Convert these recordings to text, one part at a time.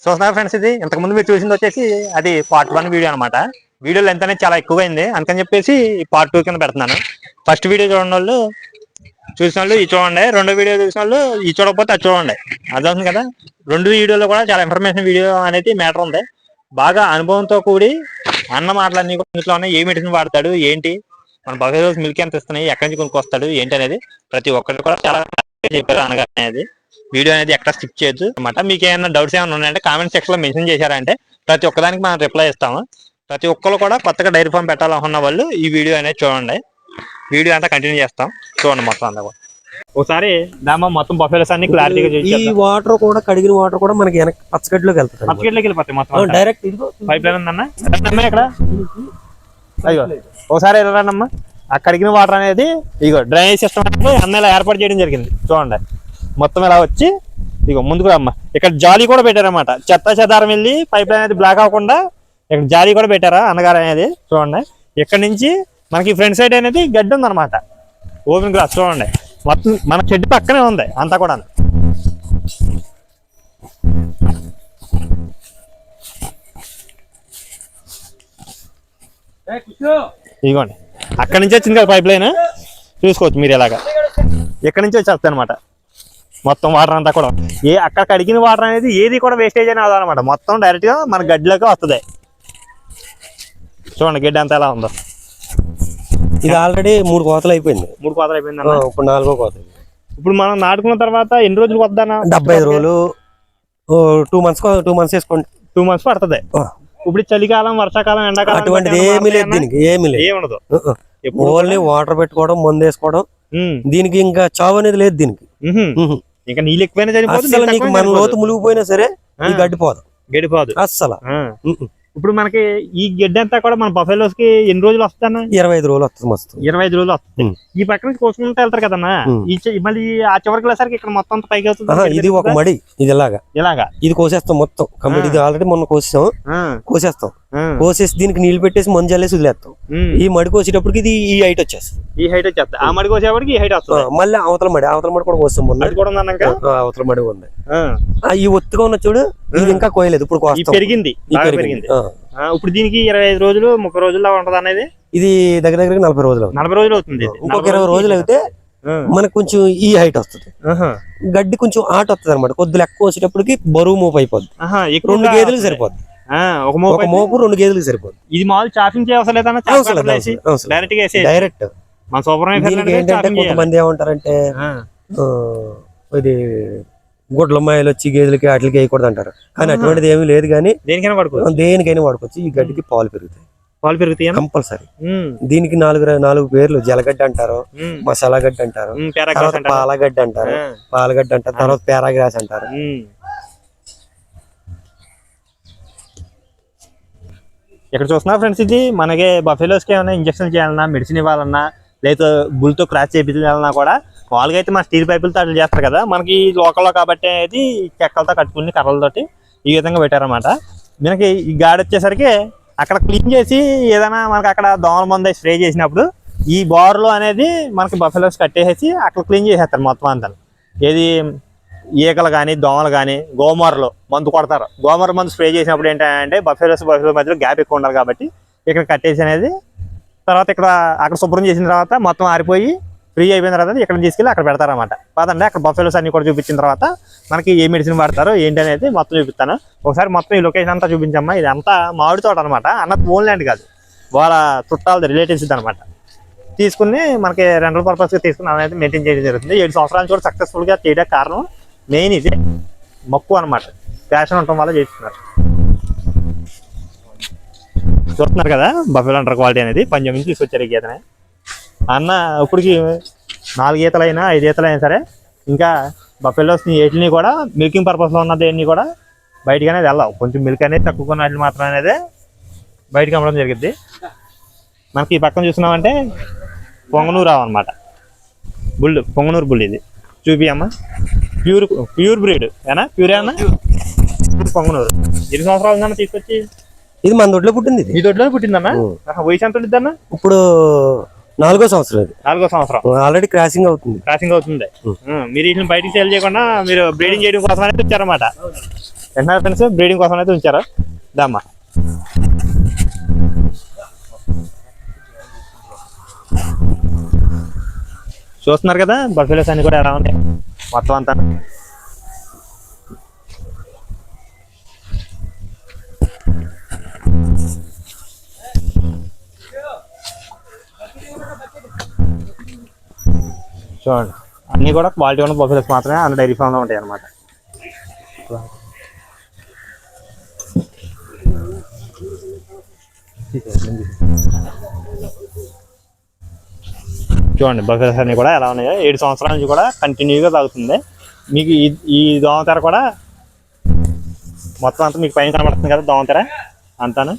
చూస్తున్నారు ఫ్రెండ్స్, ఇది ఇంతకుముందు మీరు చూసింది వచ్చేసి అది పార్ట్ 1 వీడియో అనమాట. వీడియో లెంత్ అనేది చాలా ఎక్కువగా అయింది, అందుకని చెప్పేసి పార్ట్ 2 కింద పెడుతున్నాను. ఫస్ట్ వీడియో చూడండి వాళ్ళు చూసిన వాళ్ళు ఇది చూడండి, రెండో వీడియో చూసిన వాళ్ళు ఇది చూడకపోతే అది చూడండి. అర్థమవుతుంది కదా. రెండు వీడియోలో కూడా చాలా ఇన్ఫర్మేషన్ వీడియో అనేది మ్యాటర్ ఉంది. బాగా అనుభవంతో కూడి అన్న మాటలన్నీ ఇంట్లో ఉన్నాయి. ఏ మెడిసిన్ వాడతాడు, ఏంటి మన బఫెలో మిల్క్ ఎంత ఇస్తున్నాయి, ఎక్కడి నుంచి కొనుక్కొస్తాడు ఏంటి అనేది ప్రతి ఒక్కరు కూడా చాలా చెప్పారు అనగానే. అది వీడియో అనేది ఎక్కడ స్కిప్ చేయొద్దు అనమాట. మీకు ఏమైనా డౌట్స్ ఏమైనా ఉన్నాయంటే కామెంట్ సెక్షన్ లో మెన్షన్ చేశారంటే ప్రతి ఒక్కదానికి మనం రిప్లై ఇస్తాము. ప్రతి ఒక్కరు కూడా కొత్తగా డైరీ ఫామ్ పెట్టాలనుకున్న వాళ్ళు ఈ వీడియో అనేది చూడండి. వీడియో అంతా కంటిన్యూ చేస్తాం, చూడండి మొత్తం అంతా కూడా. ఒకసారి దామా మొత్తం బఫెలోస్ అన్ని క్లారిటీగా చూసి ఈ వాటర్ కూడా కడిగిన వాటర్ కూడా మనకి వెనక్కి పచ్చగడ్డలోకి వెళ్తాయి. పచ్చగడ్డలోకి వెళ్ళిపోతాయి మొత్తం డైరెక్ట్. పైప్ లైన్ ఉందన్న ఇక్కడ అయ్యో ఒకసారి వెళ్ళరానమ్మా. ఆ కడిగిన వాటర్ అనేది ఇగో డ్రైనేజ్ సిస్టమ్ అనేది అన్న ఇలా ఏర్పాటు చేయడం జరిగింది. చూడండి మొత్తం ఇలా వచ్చి ఇగో ముందుకు అమ్మ ఇక్కడ జాలీ కూడా పెట్టారన్నమాట. చెత్త చెదారం వెళ్ళి పైప్ లైన్ అనేది బ్లాక్ అవ్వకుండా ఇక్కడ జాలీ కూడా పెట్టారా అన్నగారు అనేది. చూడండి ఇక్కడ నుంచి మనకి ఫ్రంట్ సైడ్ అనేది గడ్డి ఉందన్నమాట, ఓపెన్ గ్రాస్. చూడండి మొత్తం మన షెడ్ పక్కనే ఉంది అంతా కూడా. ఇదిగోండి అక్కడి నుంచి వచ్చింది కదా పైప్ లైన్, చూసుకోవచ్చు మీరు ఇలాగా. ఎక్కడి నుంచి వచ్చేస్తాయి అనమాట మొత్తం వాటర్ అంతా కూడా. అక్కడ కడిగిన వాటర్ అనేది ఏది కూడా వేస్టేజ్ అని అవదనమాట, మొత్తం డైరెక్ట్ గా మన గడ్డిలోకి వస్తుంది. చూడండి గడ్డి అంతా ఎలా ఉందో. ఇది ఆల్రెడీ 3 కోతలు అయిపోయింది. 3 కోతలు అయిపోయింది, ఇప్పుడు 4వ కోత. ఇప్పుడు మనం నాటుకున్న తర్వాత ఎన్ని రోజులు వద్దానా? 75 రోజులు, 2 మంత్స్ వేసుకోండి. 2 మంత్స్ పడుతుంది. ఇప్పుడు చలికాలం, వర్షాకాలం, ఎండాకాలం అటువంటిది ఏమీ లేదు దీనికి, ఏమీ లేదు, ఏముండదు. ఓన్లీ వాటర్ పెట్టుకోవడం, మందు వేసుకోవడం. దీనికి ఇంకా చావు అనేది లేదు దీనికి. ఇంకా నీళ్ళు ఎక్కువైనా అసలు నీకు మన లోతు మునిగిపోయినా సరే ఈ గడ్డిపోదు, గడిపోదు అస్సలు. ఇప్పుడు మనకి ఈ గడ్డి అంతా కూడా మన బఫెలోస్ కి ఎన్ని రోజులు వస్తానా? 25 రోజులు వస్తుంది. మస్తు 25 రోజులు వస్తుంది. ఈ పక్క నుంచి కోసుకుంటూ వెళ్తారు కదన్నా, మళ్ళీ ఆ చివరికి వెళ్ళేసరికి ఇక్కడ మొత్తం అంతా పైకి అవుతుంది. ఇది ఒక మడి, ఇది ఇలాగా ఇది కోసేస్తాం మొత్తం కంప్లీట్. ఇది ఆల్రెడీ మొన్న కోసేస్తాం, కోసేసి దీనికి నీళ్లు పెట్టేసి మందు చల్లేసి వదిలేస్తాం. ఈ మడి కోసేటప్పటికి ఇది ఈ హైట్ వచ్చేస్తుంది. ఈ హైట్ వచ్చేస్తుంది. ఆ మడి కోసేపటికి ఈ హైట్ వస్తుంది. మళ్ళీ అవతల మడి కూడా కోస్తాం. మొన్న అవతల మడి ఉంది. ఈ ఒత్తుగా ఉన్న చూడు, ఇది ఇంకా కోయలేదు, ఇప్పుడు పెరిగింది. ఇప్పుడు దీనికి 25 రోజులు 30 రోజుల్లో ఉంటది అనేది. ఇది దగ్గర 40 రోజులు. 40 రోజులు అవుతుంది. ఇంకొక 20 రోజులు అయితే మనకు కొంచెం ఈ హైట్ వస్తుంది. గడ్డి కొంచెం ఆట వస్తుంది అనమాట. కొద్దిగా ఎక్కువ వచ్చేటప్పటికి బరువు మోపు అయిపోద్ది. 2 గేదెలకు సరిపోద్ది. ఒక మోపు 2 గేదెలకు సరిపోద్ది. ఇది మామూలు చాఫింగ్ చేయవసరం డైరెక్ట్. ఏంటంటే కొంతమంది ఏమంటారంటే ఇది గుడ్ల మాయలు వచ్చి గేదెలకి వాటికి వేయకూడదు అంటారు, కానీ అటువంటిది ఏమీ లేదు. కానీ దేనికైనా వాడుకోవచ్చు. ఈ గడ్డికి పాలు పెరుగుతాయి కంపల్సరీ. దీనికి 4 పేర్లు. జలగడ్డ అంటారు, మసాలా గడ్డ అంటారు, తర్వాత పాలగడ్డ అంటారు, తర్వాత పేరాగ్రాస్ అంటారు. ఇక్కడ చూస్తున్నా ఫ్రెండ్స్, ఇది మనకి బఫెలోస్ కి ఏమైనా ఇంజక్షన్ చేయాలన్నా, మెడిసిన్ ఇవ్వాలన్నా, లేదా బుల్తో క్రాస్ చేయించాలన్నా కూడా మామూలుగా అయితే మన స్టీల్ పైపులతో అట్లా చేస్తారు కదా. మనకి లోకల్లో కాబట్టి అది చెక్కలతో కట్టుకుని కర్రలతోటి ఈ విధంగా పెట్టారన్నమాట. మనకి ఈ గాడి వచ్చేసరికి అక్కడ క్లీన్ చేసి ఏదైనా మనకి అక్కడ దోమల మందు స్ప్రే చేసినప్పుడు ఈ బార్లో అనేది మనకి బఫెలోస్ కట్టేసి అక్కడ క్లీన్ చేసేస్తారు మొత్తం అంతా. ఏది ఈకలు కానీ దోమలు కానీ గోమర్లో మందు కొడతారు. గోమర్ మందు స్ప్రే చేసినప్పుడు ఏంటంటే బఫెలో మధ్యలో గ్యాప్ ఎక్కువ ఉండాలి కాబట్టి ఇక్కడ కట్టేసి అనేది తర్వాత అక్కడ శుభ్రం చేసిన తర్వాత మొత్తం ఆరిపోయి ఫ్రీ అయిపోయిన తర్వాత ఇక్కడ తీసుకెళ్ళి అక్కడ పెడతారన్నమాట. కాదండి అక్కడ బఫెలోస్ అన్ని కూడా చూపించిన తర్వాత మనకి ఏ మెడిసిన్ వాడతారో ఏంటి అనేది మొత్తం చూపిస్తాను. ఒకసారి మొత్తం ఈ లొకేషన్ అంతా చూపించమ్మా. ఇది అంతా మామిడి తోట అనమాట. అన్నది ఓన్ ల్యాండ్ కాదు, వాళ్ళ చుట్టాలది, రిలేటివ్స్ అనమాట. తీసుకుని మనకి రెంటల్ పర్పస్గా తీసుకుని అనేది మెయింటైన్ చేయడం జరుగుతుంది. 7 సంవత్సరాల నుంచి కూడా సక్సెస్ఫుల్గా చేయడానికి కారణం మెయిన్ ఇది మక్కువ అనమాట. ప్యాషన్ ఉండటం వల్ల చేస్తున్నారు. చూస్తున్నారు కదా బఫెలో అండర్ క్వాలిటీ అనేది పంజాబ్ నుంచి తీసుకొచ్చారు ఈ గీతనే. అన్న ఇప్పటికి 4 ఈతలైనా 5 ఈతలైనా సరే ఇంకా బఫెలోస్ వీటిని కూడా మిల్కింగ్ పర్పస్లో ఉన్నది అన్నీ కూడా బయటకు అనేది వెళ్ళావు. కొంచెం మిల్క్ అనేది తక్కువ కొన్న వాటిని మాత్రం అనేది బయటకు అమ్మడం జరిగింది. మనకి ఈ పక్కన చూస్తున్నామంటే పొంగనూరు అనమాట. పొంగనూరు బుల్ ఇది చూపి అమ్మ. ప్యూర్ బ్రీడ్ ఏనా? ప్యూర్ ఏమన్నా? పొంగనూరు. 2 సంవత్సరాలు ఉందన్న తీసుకొచ్చి. ఇది మన దొడ్లో పుట్టింది. ఈ దొడ్లో పుట్టిందన్నా? వయసు ఎంత ఉంటుంది అన్న? ఇప్పుడు 4వ సంవత్సరం. 4వ సంవత్సరం ఆల్రెడీ క్రాసింగ్ అవుతుంది. మీరు వీటిని బయటికి సేల్ చేయకుండా మీరు బ్రీడింగ్ చేయడం కోసం అనేది వచ్చారన్నమాట. వింటున్నారు ఫ్రెండ్స్, బ్రీడింగ్ కోసం అయితే ఉంచారు. దమ్మా చూస్తున్నారు కదా బఫెలోస్ అన్ని కూడా ఎలా ఉన్నాయి మొత్తం అంతా. చూడండి అన్ని కూడా క్వాలిటీ ఉన్న బఫెలోస్ మాత్రమే అన్ని డైరీ ఫామ్ లో ఉంటాయి అన్నమాట. చూడండి బఫెలోస్ అన్ని కూడా ఎలా ఉన్నాయో. 7 సంవత్సరాల నుంచి కూడా కంటిన్యూగా తాగుతుంది. మీకు ఈ దోమతెర కూడా మొత్తం అంతా మీకు పైన కనబడుతుంది కదా దోమతెర అంతాను.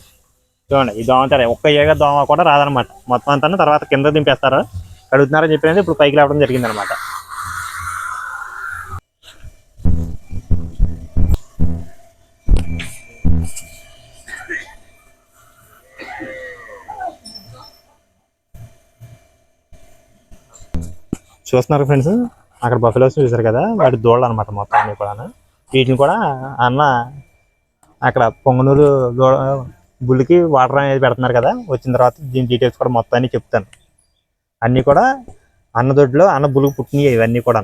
చూడండి ఈ దోమతెర ఒక్క ఏగా దోమ కూడా రాదనమాట. మొత్తం అంతా తర్వాత కింద దింపేస్తారు. కడుగుతున్నారని చెప్పినది ఇప్పుడు పైకి రావడం జరిగింది అనమాట. చూస్తున్నారు ఫ్రెండ్స్, అక్కడ బఫెలోస్ చూసారు కదా, వాటి దూడలు అనమాట మొత్తం అన్ని కూడా. వీటిని కూడా అన్న అక్కడ పొంగనూరు బుల్లికి వాటర్ అనేది పెడుతున్నారు కదా, వచ్చిన తర్వాత దీని డీటెయిల్స్ కూడా మొత్తం అన్ని చెప్తాను. అన్నీ కూడా అన్న దొడ్లో అన్న బుల్లికి పుట్టినవి ఇవన్నీ కూడా.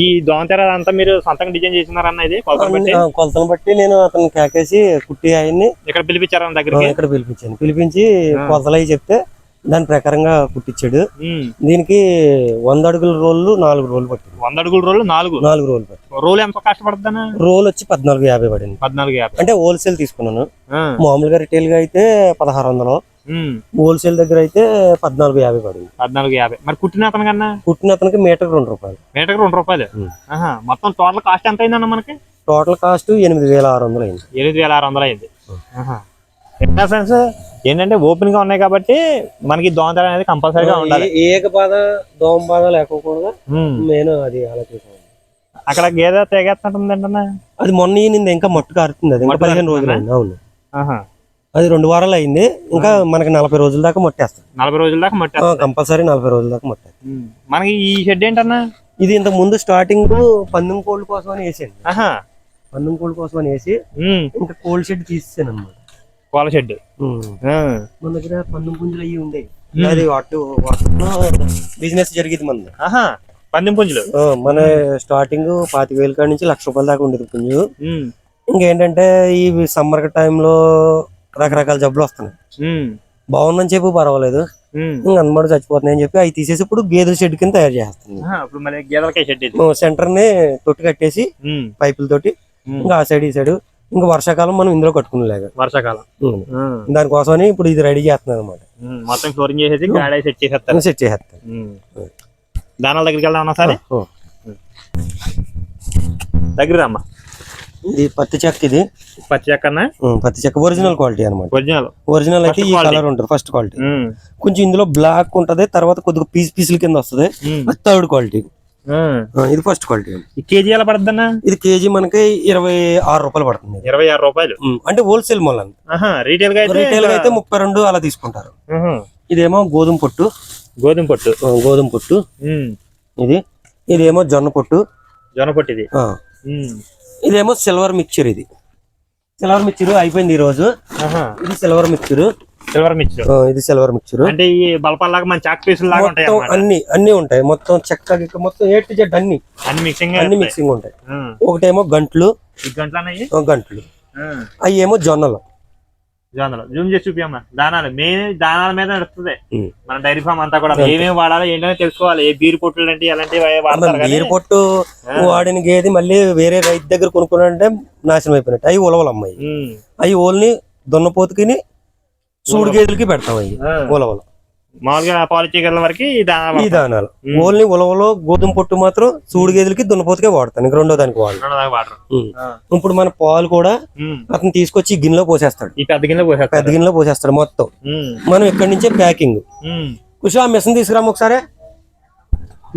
ఈ దోమతెర అంతా మీరు సొంతంగా డిజైన్ చేస్తున్నారన్న? ఇది కొలతను బట్టి నేను అతను కేకేసి కుట్టి ఆయన్ని ఇక్కడ పిలిపించారు దగ్గర. ఇక్కడ పిలిపించి కొలతలు అవి చెప్తే దాని ప్రకారంగా కుట్టించాడు. దీనికి 100 అడుగుల రోళ్ళు 4 రోజులు పట్టింది. 100 అడుగుల రోళ్ళు 4 రోజులు పట్టింది. రోల్ ఎంత కష్టపడుతుందా? రోల్ వచ్చి 1450 పడింది. 1450 అంటే హోల్సేల్ తీసుకున్నాను. మామూలుగా రిటైల్ గా అయితే 1600, హోల్సేల్ దగ్గర అయితే 1450 పడింది. 1450. మరి కుట్టిన అతనికి మీటర్ 2 రూపాయలు. మీటర్ 2 రూపాయలు. మొత్తం టోటల్ కాస్ట్ ఎంత అయిందన్న మనకి? టోటల్ కాస్ట్ 8600 అయింది. 8600 అయింది. ఫ్రెండ్స్ ఏంటంటే ఓపెన్ గా ఉన్నాయి కాబట్టి మనకి దోమతెర అనేది కంపల్సరీగా ఉండాలి. ఏక బాధ దోమ బాధ లేకపోకూడదు. నేను అది ఆలోచించాను. అక్కడ గేదె తెగేస్తుంటుంది ఏంటన్నా? అది మొన్న ఈనింది, ఇంకా మట్టు కారుతుంది. అది ఇంకా 15 రోజులు అయింది. అవును, అది 2 వారాలు అయింది. ఇంకా మనకి 40 రోజుల దాకా మట్టేస్తాం. 40 రోజుల దాకా మట్టేస్తాం కంపల్సరీ. 40 రోజుల దాకా మట్టేస్తాం. మనకి ఈ షెడ్ ఏంటన్నా? ఇది ఇంతకు ముందు స్టార్టింగ్ పందెం కోళ్ళ కోసం అని వేసాను. పందెం కోళ్ళ కోసం అని వేసి ఇంకా కోల్డ్ షెడ్ తీసేసాను అన్నమాట. కోళ్ళ షెడ్ మన దగ్గర పందెం పుంజులు అయ్యి ఉండే. అది బిజినెస్ జరిగేది మన పందెం పుంజులు. మన స్టార్టింగ్ 25,000 కాడి నుంచి 1,00,000 రూపాయల దాకా ఉండేది పుంజు. ఇంకేంటంటే ఈ సమ్మర్ టైంలో రకరకాల జబ్బులు వస్తున్నాయి. బాగుందని చెప్పి పర్వాలేదు, ఇంకా అన్నమాట చచ్చిపోతున్నాయి అని చెప్పి అవి తీసేసి ఇప్పుడు గేదెల షెడ్ కింద తయారు చేస్తుంది. సెంటర్ ని తొట్టి కట్టేసి పైపులతోటి ఇంకా ఆ సైడ్ ఈ సైడ్. ఇంకా వర్షాకాలం మనం ఇందులో కట్టుకునేలాగా. వర్షాకాలం దానికోసమని ఇప్పుడు ఇది రెడీ చేస్తున్నాను అనమాట. మొత్తం ఫ్లోరింగ్ చేసేసి సెట్ చేసేస్తాను. దానాల దగ్గరికి వెళ్దామన్నా సరే దగ్గర అమ్మా. ఇది పత్తి చెక్క. ఇది పత్తి చెక్క అన్న? పత్తి చెక్క ఒరిజినల్ క్వాలిటీ అనమాట. ఒరిజినల్ అయితే ఈ కలర్ ఉంటుంది ఫస్ట్ క్వాలిటీ. కొంచెం ఇందులో బ్లాక్ ఉంటది, తర్వాత కొద్దిగా పీసుల కింద వస్తుంది. Third quality. ఇది ఫస్ట్ క్వాలిటీ. కేజీ ఎలా పడుతుంది అన్న? ఇది కేజీ మనకి 26 రూపాయలు పడుతుంది. 26 రూపాయలు అంటే హోల్సేల్ మూల. రీటైల్ గా అయితే 32 అలా తీసుకుంటారు. ఇదేమో గోధుమ పొట్టు. ఇదేమో జొన్న పొట్టు. ఇది ఇదేమో సిల్వర్ మిక్చర్. ఇది సిల్వర్ మిక్చర్ అయిపోయింది ఈ రోజు. ఇది సిల్వర్ మిక్చర్. ఇది సిల్వర్ మిక్చర్. అంటే ఈ బల్పాల్లాగా మన చాక్ పీసులు లాగా ఉంటాయి. అన్ని ఉంటాయి మొత్తం చెక్క మొత్తం A to Z అన్ని మిక్సింగ్ ఉంటాయి. ఒకటేమో గంట్లు. అవి ఏమో జొన్నలు. జూమ్ చేసి చూపియమ్మా. దానాల మీద నడుస్తుంది మన డైరీ ఫామ్ అంతా కూడా. ఏమేమి వాడాలి ఏంటనే తెలుసుకోవాలి. ఏ బీరు పొట్టులు అంటే ఎలాంటివి బీరు పొట్టు వాడిన గేది మళ్ళీ వేరే రైతు దగ్గర కొనుక్కోవాలంటే నాశనం అయిపోయినట్టు. అవి ఉలవలు అమ్మాయి. అవి ఓల్ని దున్నపోతుకి సూడు గేదెలకి పెడతాం. అవి ఉలవలు మామూలుగా పాలిచీగల వరకు ఈ దానాలు. ఓన్లీ ఉలవలో గోధుమ పొట్టు మాత్రం సూడు గేదెలకి దున్నపోతుకే వాడతాను. ఇంక రెండో దానికి వాడరు. ఇప్పుడు మన పాలు కూడా అతను తీసుకొచ్చి గిన్నెలో పోసేస్తాడు. పెద్ద గిన్నెలో పోసేస్తాడు మొత్తం. మనం ఇక్కడి నుంచే ప్యాకింగ్. కుషా మిషన్ తీసుకురాము ఒకసారి.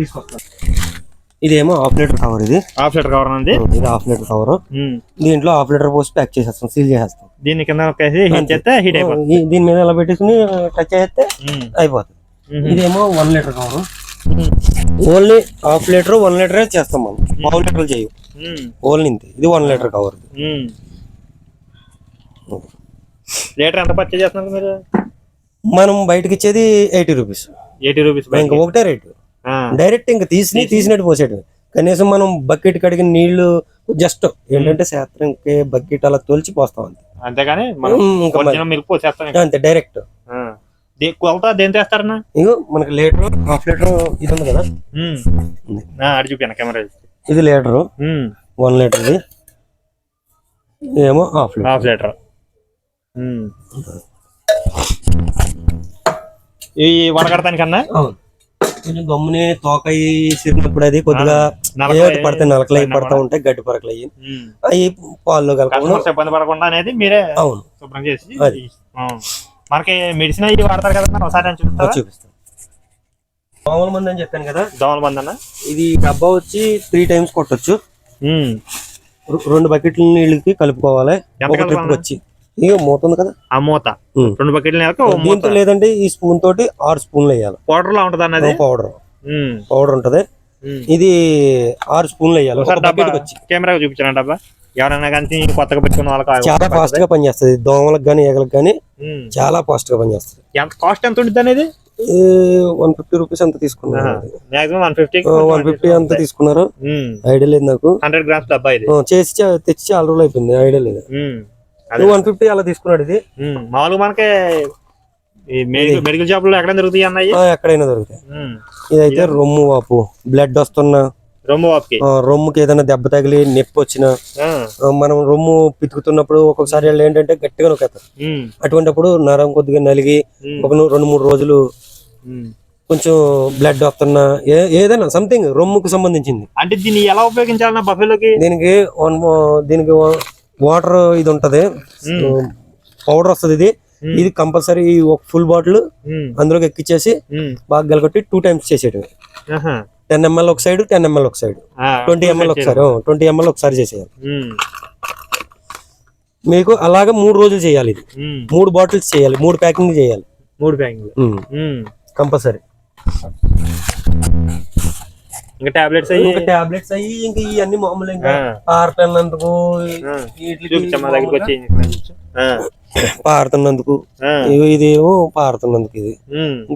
తీసుకొస్తాం. ఇదేమో హాఫ్ లీటర్ కవర్. ఇది హాఫ్ లీటర్ కవర్ అండి. ఇది హాఫ్ లీటర్ కవర్. దీంట్లో హాఫ్ లీటర్ పోసి ప్యాక్ చేసేస్తాం, సీల్ చేసేస్తాం. దీని కింద దీని మీద ఎలా పెట్టేసుకుని టచ్ చేస్తే అయిపోతుంది. ఇదేమో 1 litre cover. Only half litre 1 litre చేస్తాం మనం, పావు లీటర్ చేయు. ఓన్లీ ఇంతే. ఇది 1 లీటర్ కవర్. లీటర్ ఎంత పర్చేజ్ చేస్తున్నారు మీరు? మనం బయటకి ఇచ్చేది 80 రూపీస్. 80 రూపీస్ ఇంకా ఒకటే రేటు. డైరెక్ట్ ఇంకా తీసినట్టు పోసేటు. కనీసం మనం బకెట్ కడిగిన నీళ్లు జస్ట్ ఏంటంటే శాస్త్రంకి బకెట్ అలా తోల్చి పోస్తాం అంతే. అంతేగాని అంతే డైరెక్ట్. కొలత దేని చేస్తారన్నా? ఇగో మనకి లీటర్, హాఫ్ లీటర్ ఇది ఉంది కదా, అది చూపాను కెమెరా. ఇది లీటరు, 1 లీటర్, ఏమో హాఫ్ లీటర్. ఈ వడగడతానికన్నా కొంచెం గమ్ముని తోకయి సిరినప్పుడు అది కొద్దిగా పడితే నలకలు అవి పడతా ఉంటాయి, గడ్డి పరకలు అయ్యి అవి పాల్లో కలపకుండా ఇబ్బంది పడకుండా అనేది మీరే అవును శుభ్రం చేసి. మనకి మెడిసిన్ అవి వాడతారు కదా, ఒకసారి చూపిస్తాను. దోమల మంది అని చెప్పాను కదా, దోమల మంది అన్న ఇది డబ్బా వచ్చి 3 times కొట్టొచ్చు. 2 బకెట్ల నీళ్ళకి కలుపుకోవాలి. ఒక ట్రిప్ వచ్చి ఇక మూత ఉంది కదా, ఆ మూత 2 బకెట్లు లేదంటే ఈ స్పూన్ తోటి 6 స్పూన్లు వేయాలి. పౌడర్ లా ఉంటది అన్నది, పౌడర్ ఉంటది. ఇది 6 స్పూన్లు వేయాలి. కెమెరా చూపించాను డబ్బా. ఎవరైనా కానీ కొత్తగా పెట్టుకున్న వాళ్ళకి చాలా ఫాస్ట్ గా పనిచేస్తుంది. దోమలకు గానీ ఈగలకు గానీ చాలా ఫాస్ట్ గా పనిచేస్తుంది. కాస్ట్ ఎంత ఉంటుంది అనేది? 150 రూపీస్ అంత తీసుకున్నారు. మాక్సిమం 150 అంత తీసుకున్నారు. ఐడియా లేదు నాకు. 100 grams డబ్బా ఇది. చేసి తెచ్చి చాలా రోజులు అయిపోయింది, ఐడియా లేదు. 150 అలా తీసుకున్నాడు. ఇది మామూలుగా మనకి మెడికల్ షాప్ లో ఎక్కడ దొరుకుతాయి అన్నాయి? ఎక్కడైనా దొరుకుతాయి. ఇదైతే రొమ్ము వాపు, బ్లడ్ వస్తున్నా, రొమ్ముకి ఏదైనా దెబ్బ తగిలి నొప్పి వచ్చినా, మనం రొమ్ము పితుకుతున్నప్పుడు ఒక్కొక్కసారి వాళ్ళు ఏంటంటే గట్టిగా నొక్కేస్తారు. అటువంటిప్పుడు నరం కొద్దిగా నలిగి ఒక 2-3 రోజులు కొంచెం బ్లడ్ వస్తున్నా, ఏదైనా సంథింగ్ రొమ్ముకు సంబంధించింది. అంటే దీన్ని ఎలా ఉపయోగించాలన్నా బఫెలోకి? దీనికి వాటర్ ఇది ఉంటది, పౌడర్ వస్తుంది. ఇది కంపల్సరీ ఒక ఫుల్ బాటిల్ అందులోకి ఎక్కిచ్చేసి బాగా గలగొట్టి 2 times చేసేటివి. 10 ml ఒక సైడ్, 10 ml ఒక సైడ్, 20 ml ఒకసారి, 20 ml ఒకసారి చేసేయాలి. మీకు అలాగా 3 రోజులు చేయాలి. ఇది 3 బాటిల్స్ చేయాలి, 3 ప్యాకింగ్ చేయాలి. 3 ప్యాకింగ్ కంపల్సరీ. ఇంకా టాబ్లెట్స్ అయ్యి ఇంకా ఇవన్నీ మామూలు ఇంకా పారుతున్నందుకు ఇదేమో పారుతున్నందుకు, ఇది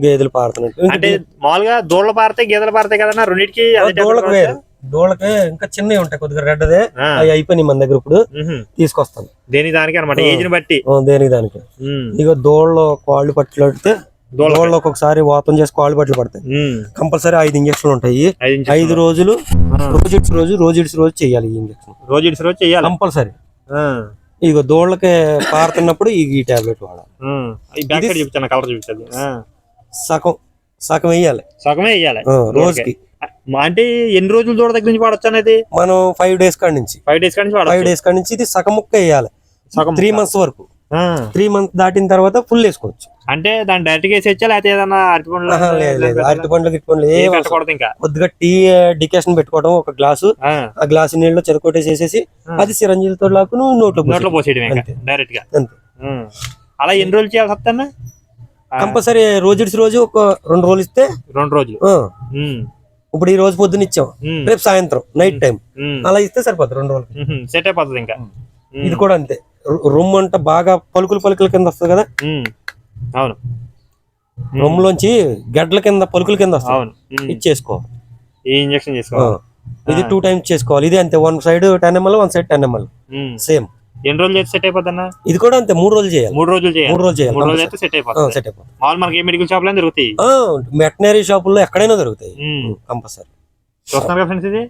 గేదెలు పారుతున్నట్టు. అంటే మామూలుగా దూడలు పారుతాయి, గేదెలు పారుతాయి కదా రెండింటికి. దూడలకు వేరు, దూడలకి ఇంకా చిన్నవి ఉంటాయి కొద్దిగా రెడ్డదే, అవి అయిపోయినాయి మన దగ్గర. ఇప్పుడు తీసుకొస్తాను దేనికి దానికి అనమాట, ఏజ్ ని బట్టి. దేనికి దానికి. ఇక దూడలో కాళ్ళు పట్టులాడితే దూడలో ఒక్కొక్కసారి వాతం చేసి కాళ్ళు పట్లు పడతాయి. కంపల్సరీ 5 ఇంజక్షన్లు ఉంటాయి. 5 రోజులు, రోజు చేయాలి. ఈ ఇంజక్షన్ రోజు చేయాలి కంపల్సరీ. ఇక దూడలకి పారుతున్నప్పుడు ఈ టాబ్లెట్ వాడాలి. సగం వేయాలి రోజుకి. అంటే ఎన్ని రోజులు దూడ దగ్గర నుంచి వాడచ్చు అనేది? మనం 5 days కాడి నుంచి 5 days కాడి నుంచి ఇది సగం ముక్క వేయాలి. 3 months వరకు. 3 months దాటిన తర్వాత ఫుల్ వేసుకోవచ్చు. అంటే దాన్ని డైరెక్ట్ గా వేసేచ్చా, లేకపోతే ఏదన్నా అరటిపండ్లు ఇంకా కొద్దిగా టీ డికాషన్ పెట్టుకోవడం, ఒక గ్లాసు, ఆ గ్లాసు నీళ్ళు చెరకొట్టేసేసి అది సిరంజీలతో లాక్కును నోట్లో పోసేయడం డైరెక్ట్ గా. అలా ఎన్ని రోజులు చేయాల్సి వస్తుందన్న? కంపల్సరీ రోజు ఒక 2 రోజులు ఇస్తే 2 రోజులు. ఇప్పుడు ఈ రోజు పొద్దున ఇచ్చాం, రేపు సాయంత్రం నైట్ టైం అలా ఇస్తే సరిపోతుంది. 2 రోజులు సెట్ అయిపోతుంది. ఇంకా ఇది కూడా అంతే. రొమ్ము అంట బాగా పలుకుల కింద వస్తుంది కదా, అవును, రొమ్ములోంచి గడ్డల కింద పలుకుల కింద వస్తుంది. ఇది చేసుకోవాలి, ఈ ఇంజక్షన్ చేసుకోవాలి. ఇది 2 times చేసుకోవాలి. ఇది అంతే, 1 side 10 ml, 1 side 10 ml same. ఎన్ని రోజులు చేస్తే సెట్ అయిపోతుందా? ఇది కూడా అంతే, 3 రోజులు చేయాలి. 3 రోజులు చేయాలి. సెట్ అయిపోతుంది. మామూలు మనకి మెడికల్ షాప్ లో దొరుకుతాయి, వెటనరీ షాపుల్లో ఎక్కడైనా దొరుకుతాయి కంపల్సరీ. చూస్తున్నారు కదా ఫ్రెండ్స్, ఇది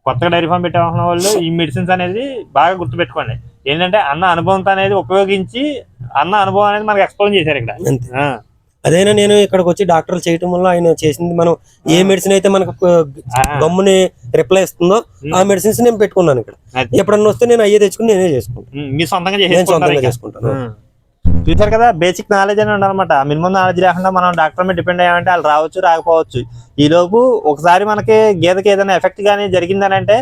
కొత్తగా డైరీ ఫార్మ్ పెట్టాల్సిన వాళ్ళు ఈ మెడిసిన్స్ అనేది బాగా గుర్తుపెట్టుకోండి. ఏంటంటే అన్న అనుభవంతో అనేది ఉపయోగించి అన్న అనుభవం అనేది మనకి ఎక్స్ప్లెయిన్ చేశారు ఇక్కడ. అదైనా నేను ఇక్కడికి వచ్చి డాక్టర్లు చేయటం వల్ల ఆయన చేసింది, మనం ఏ మెడిసిన్ అయితే మనకు గమ్ముని రిప్లై ఇస్తుందో ఆ మెడిసిన్స్ నేను పెట్టుకున్నాను ఇక్కడ. ఎప్పుడన్నా వస్తే నేను అయ్యే తెచ్చుకుని నేనే చేసుకుంటాను, మీ సొంతంగా చేసుకుంటాను. చూసారు కదా, బేసిక్ నాలెడ్జ్ అని ఉండాలన్నమాట. మినిమం నాలెడ్జ్ లేకుండా మనం డాక్టర్ మీద డిపెండ్ అయ్యామంటే వాళ్ళు రావచ్చు, రాకపోవచ్చు. ఈ లోపు ఒకసారి మనకి గేదెకి ఏదైనా ఎఫెక్ట్ గానీ జరిగిందని అంటే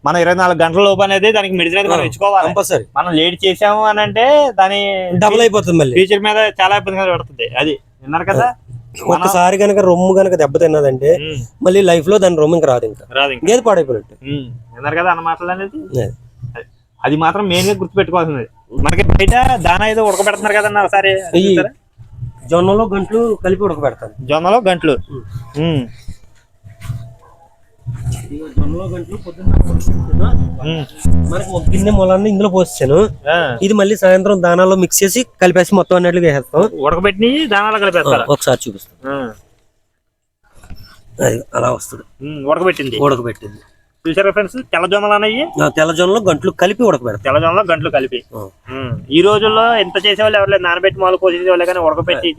మనం 24 గంటల లోపు అనేది దానికి మెడిసిన్ అయితే మనం ఇచ్చుకోవాలి. మనం లేట్ చేసాము అని అంటే దాని డబుల్ అయిపోతుంది, ఫ్యూచర్ మీద చాలా ఇబ్బందిగా పడుతుంది. అది విన్నారు కదా. ఒక్కసారి కనుక రొమ్ము కనుక దెబ్బ తిన్నదంటే మళ్ళీ లైఫ్ లో దాని రొమ్ము ఇంకా రాదు, ఇంకా గేదె పాడైపోయినట్టు అన్నారు కదా అన్నమాట అనేది. అది మాత్రం మెయిన్ గా గుర్తు పెట్టుకోవాల్సింది. మనకి బయట దానా ఏదో ఉడకబెడుతున్నారు కదన్నా, ఒకసారి జొన్నలో గంటలు కలిపి ఉడకబెడతాను. జొన్నలో గంటలు జొన్నలో గంటలు పొద్దున్న మనకి ఒక గిన్నె మొలాన్ని ఇందులో పోసాను. ఇది మళ్ళీ సాయంత్రం దానాలో మిక్స్ చేసి కలిపేసి మొత్తం అన్నట్లుగా వేసేస్తాం. ఉడకబెట్టి దానాలో కలిపేస్తారు. ఒకసారి చూపిస్తాం. అది అలా వస్తుంది ఉడకబెట్టింది. చూసారా ఫ్రెండ్స్, తెల్ల జొన్నలు అనేవి తెల్ల జొన్నలో గంటలు కలిపి ఉడకబెడతారు. తెల్ల జొన్నలో గంటలు కలిపి. ఈ రోజుల్లో ఎంత చేసేవాళ్ళు ఎవరు లేదు, నానబెట్టి మాలు కోసేసేవాళ్ళే, కానీ ఉడకబెట్టి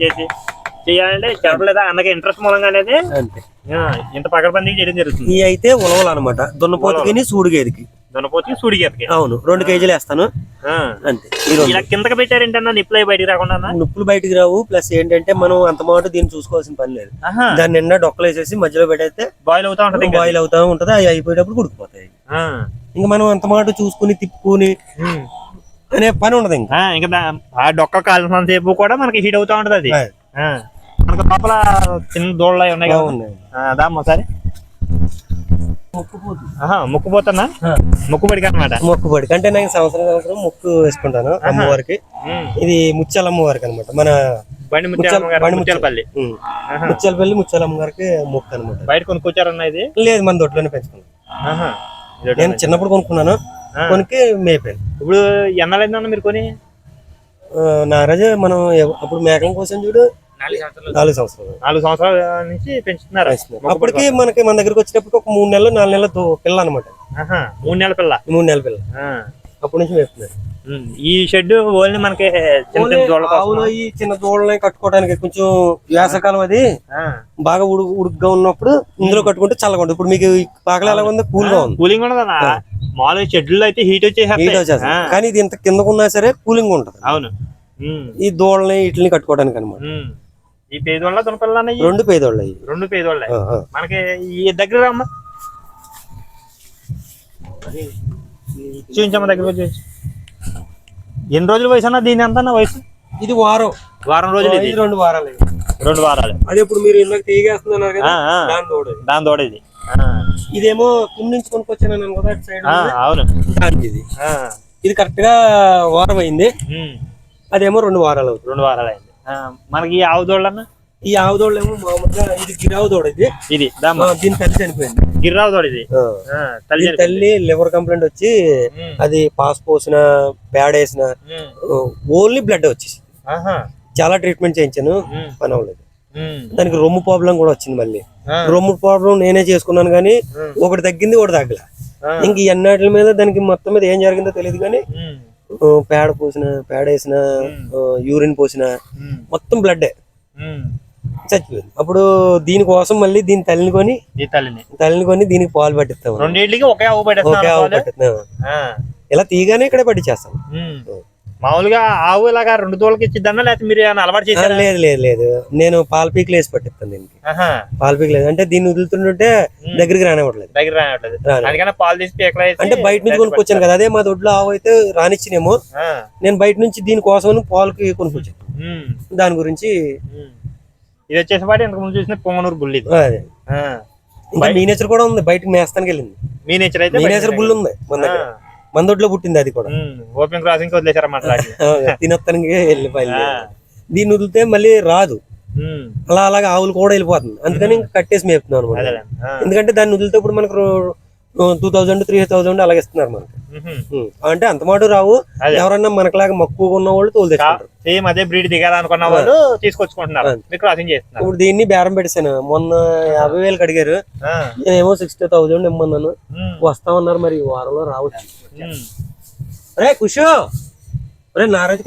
చేయాలంటే చెప్పలేదా అన్నకి ఇంట్రెస్ట్ మూలంగా అనేది ఇంత పకడ్బందీగా చేయడం జరుగుతుంది. ఇవి అయితే ఉలవలు అనమాట, దున్నపోతుకి సూడిగేదికి. అవును, 2 కేజీలు వేస్తాను అంతే. ఇలా కిందకి పెట్టారేంటన్నా, నిప్పులు బయటికి రాకుండా? నిప్పులు బయటికి రావు. ప్లస్ ఏంటంటే మనం అంత మాట దీన్ని చూసుకోవాల్సిన పని లేదు. దాన్ని నిండా డొక్కలు వేసేసి మధ్యలో పెట్టయితే బాయిల్ అవుతా ఉంటది. అవి అయిపోయేటప్పుడు ఉడికిపోతాయి. ఇంకా మనం అంత మాట చూసుకుని తిప్పుకుని అనే పని ఉండదు. ఇంకా ఆ డొక్క కాల్సిన సేపు కూడా మనకి హీట్ అవుతా ఉంటది. అది మనకు లోపల చిన్న దోళ్ళ ఉన్నాయి కదా, దామ్మా సరే ముక్కుపోతున్నా. ముక్కుబడికి అనమాట. ముక్కుబడికి అంటే నేను సంవత్సరం ముక్కు వేసుకుంటాను అమ్మవారికి. ఇది ముత్యాల అమ్మవారికి అనమాట, మన ముత్యాలపల్లి అమ్మవారికి ముక్కు అనమాట. బయట కొనుక్కొచ్చారన్నా? ఇది లేదు, మన దొడ్లోనే పెంచుకున్నాను. నేను చిన్నప్పుడు కొనుక్కున్నాను, కొనుక్కి మేపాను. ఇప్పుడు ఎన్నాళ్ళైందన్నా మీరు కొని? నారాజు మనం అప్పుడు మేకల కోసం చూడు 4 సంవత్సరాల నుంచి పెంచుతున్నారు. అప్పటికి మనకి మన దగ్గరకు వచ్చేటప్పుడు ఒక 3 నెలలు 4 నెలల పిల్ల అనమాట. 3 నెలల పిల్ల. అప్పటి నుంచి వేస్తున్నారు. ఈ షెడ్ ఓన్లీ మనకి చిన్న దూడలని కట్టుకోవడానికి కొంచెం వేసవకాలం అది బాగా ఉడుకుగా ఉన్నప్పుడు ఇందులో కట్టుకుంటే చల్లగా ఉంటుంది. ఇప్పుడు మీకు పాకలు ఎలా ఉందో కూల్ గా ఉంది. కూలింగ్ ఉండదన్నా, మామూలుగా షెడ్యూల్ అయితే హీట్ వచ్చేసి, కానీ ఇది ఇంత కిందకున్నా సరే కూలింగ్ ఉంటుంది. అవును, ఈ దూడల్ని వీటిని కట్టుకోవడానికి అనమాట. ఈ పేదోళ్ళ దునపిల్లలు 2 పేదోళ్ళ 2 పేదోళ్ళ మనకి ఈ దగ్గర అమ్మ చూపించమ్మ, దగ్గర చూపించు. ఎన్ని రోజుల వయసు అన్న దీని అంతా వయసు? ఇది వారం రోజులు. 2 వారాలు. 2 వారాలు. అదే ఇప్పుడు మీరు ఇందాక తీగేస్తున్నారు కదా, దాని దూడ ఇది. ఇదేమో కింద నుంచి కొనుక్కొచ్చాను కదా సైడ్. అవును, ఇది కరెక్ట్ గా వారం అయింది. అదేమో 2 వారాలు అవుతుంది. 2 వారాలు అయింది. మనకి ఈ ఆవు దోళ్ళన్నా, ఈ ఆవు దోళ్ళు ఏమో మామూలుగా ఇది గిరావు దోడ. ఇది దీని తల్లి చనిపోయింది. గిరావు దోడ ఇది. తల్లి లివర్ కంప్లైంట్ వచ్చి అది పాస్ పోసిన ప్యాడ్ వేసిన ఓన్లీ బ్లడ్ వచ్చేసి చాలా ట్రీట్మెంట్ చేయించాను, పని అవ్వలేదు. దానికి రొమ్ము ప్రాబ్లం కూడా వచ్చింది. మళ్ళీ రొమ్ము ప్రాబ్లం నేనే చేసుకున్నాను, కానీ ఒకటి తగ్గింది ఒకటి తగ్గల. ఇంక ఈ అన్నిటి మీద దానికి మొత్తం మీద ఏం జరిగిందో తెలియదు, కానీ ప్యాడ్ వేసిన యూరిన్ పోసిన మొత్తం బ్లడ్ చచ్చిపోయింది. అప్పుడు దీనికోసం మళ్ళీ దీని తల్లిని కొని దీనికి పాలు పట్టిస్తాం. ఒకే ఆవు పట్టిస్తాం. ఇలా తీగానే ఇక్కడే పట్టించేస్తాం. మామూలుగా ఆవు ఇలాగా 2 తోళ్ళకి ఇచ్చిద్దన్నా, లేకపోతే మీరు అలవాటు చేశారా? లేదు, నేను పాల పీకులు వేసి పట్టిస్తాను దీనికి. పాల పీకులు అంటే దీన్ని వదులుతుంటే దగ్గరికి రానివ్వట్లేదు. అందుకని పాలు తీసి పీకలు అంటే బయట నుంచి కొనుక్కొచ్చాను కదా, అదే మా దొడ్లో ఆవు అయితే రానిచ్చినేమో, నేను బయట నుంచి దీనికోసం పాలకి కొనుక్కొచ్చాను. దాని గురించి ఇది వచ్చేసి ఇంతకు ముందు చూసిన పొంగనూరు బుల్లి. ఇంకా మీనేచర్ కూడా ఉంది, బయటకు మేస్తానికి వెళ్ళింది. మీనేచర్ బుల్ ఉంది మన దగ్గర, మన దొడ్లో పుట్టింది. అది కూడా ఓపెన్ క్రాసింగ్ వదిలేసారన్నమాట. తినొత్తానికి వెళ్ళిపోయింది. దీన్ని వదిలితే మళ్ళీ రాదు, అలాగా ఆవులు కూడా వెళ్ళిపోతుంది. అందుకని ఇంకా కట్టేసి మేపుతున్నాను అనమాట. ఎందుకంటే దాన్ని వదిలితే ఇప్పుడు మనకు 2000 3000 అలాగే ఇస్తున్నారు మనకి. అంటే అంత మాట రావు. ఎవరన్నా మనకులాగా మక్కువగా ఉన్న వాళ్ళు తోలు తెచ్చుకుంటారు. సేమ్ అదే బ్రీడ్ దిగాలనుకున్న వాళ్ళు తీసుకొచ్చుకుంటున్నారు, క్రాసింగ్ చేస్తున్నారు. ఇప్పుడు దీన్ని బేరం పెట్టేశాను. మొన్న 50,000 అడిగారు, నేనేమో 60,000 ఇమ్మన్నాను. వస్తామన్నారు, మరి ఈ వారంలో రావచ్చు. అరే ఖుషు, అరే నారాజు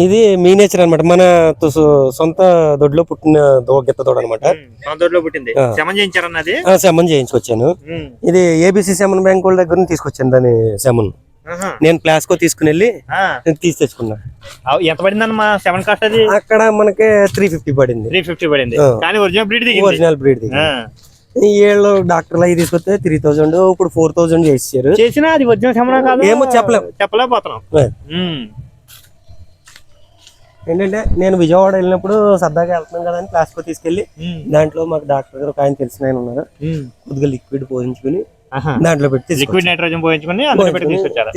ఇది మీనేచర్ అనమాట, మన సొంత దొడ్లో పుట్టిన గిత్త దొడ అనమాట. శమన్ చేయించుకొచ్చాను. ఇది ఏబిసి శమన్ బ్యాంక్ వాళ్ళ దగ్గర నుంచి తీసుకొచ్చాను దాని శమన్. నేను ప్లాస్కో తీసుకుని వెళ్ళి తీసి తెచ్చుకున్నా. ఎంత పడిందన్న సెవెన్ కాస్ట్? అది అక్కడ మనకి 350 పడింది. 350 పడింది, కానీ ఒరిజినల్ బ్రీడ్ ఏళ్ళు డాక్టర్లు అవి తీసుకొస్తే 3000, ఇప్పుడు 4000 చేసారు. చేసినా అది ఒరిజినల్ శమన కాదు, ఏమో చెప్పలేకపోతున్నాం. ఏంటంటే నేను విజయవాడ వెళ్ళినప్పుడు సరదాగా వెళ్తున్నాం కదా అని ప్లాస్కో తీసుకెళ్లి దాంట్లో మాకు డాక్టర్ గారు ఒక ఆయన తెలిసిన ఆయన ఉన్నారు, కొద్దిగా లిక్విడ్ పోయించుకుని దాంట్లో పెట్టి లిక్విడ్ నైట్రోజన్ పోయించుకుని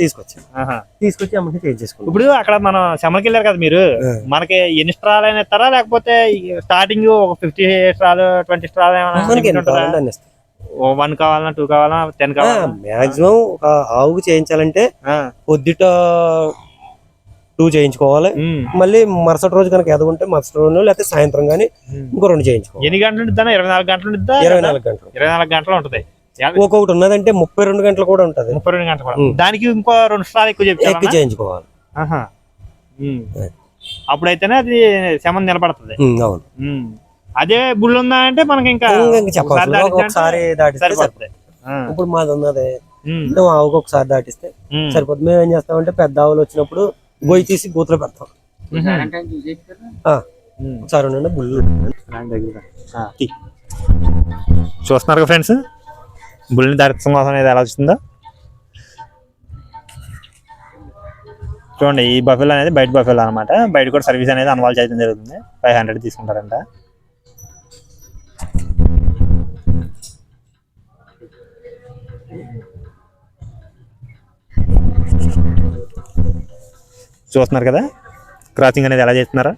తీసుకొచ్చి అమ్మకి చేంజ్ చేసుకున్నాం. ఇప్పుడు అక్కడ మనం శమకి వెళ్ళారు కదా మీరు, మనకి ఎన్ని స్ట్రాలు అయినా ఇస్తారా లేకపోతే స్టార్టింగ్ ఒక 50 స్ట్రాలు 20 స్ట్రాలు ఏమైనా 1 కావాలన్నా 2 కావాలన్నా 10 కావాలా? మాక్సిమం ఒక ఆవుకు చేయించాలంటే పొద్దుట 2 చేయించుకోవాలి, మళ్ళీ మరుసటి రోజు కనుక ఎదగుంటే మరుసటి రోజు లేకపోతే సాయంత్రం గానీ ఇంకో 2 చేయించుకోవాలి. ఎన్ని గంటలు ఉంటుందా? 24 గంటలు ఉంటుందా? 24 గంటలు ఉంటుంది. ఒక్కొక్కటి ఉన్నదంటే 32 గంటలు కూడా ఉంటది. 32 గంటలు కూడా. దానికి ఇంకో 2 స్ట్రాలు ఎక్కువ చేయించుకోవాలి. అప్పుడైతేనే అది శమం నిలబడుతుంది. అవును. అదే బుల్ ఉందా అంటే మనకి ఇంకా ఒకసారి దాటిస్తే సరిపోతుంది. ఇప్పుడు మాది ఉన్నది నువ్వు ఆవుకు ఒకసారి దాటిస్తే సరిపోతుంది. మేము ఏం చేస్తామంటే పెద్ద ఆవులు వచ్చినప్పుడు గొయ్యి తీసి గూతులో పెడతాం. ఒకసారి ఉండండి బుల్లు చూస్తున్నారు ఫ్రెండ్స్, బుల్ని దాటించడం కోసం అనేది ఎలా వచ్చిందో చూడండి. ఈ బఫెల్ అనేది బయట బఫెల్ అనమాట. బయట కూడా సర్వీస్ అనేది అన్వాల్ చేయడం జరుగుతుంది. 500 తీసుకుంటారంట. చూస్తున్నారు కదా క్రాసింగ్ అనేది ఎలా చేస్తున్నారా.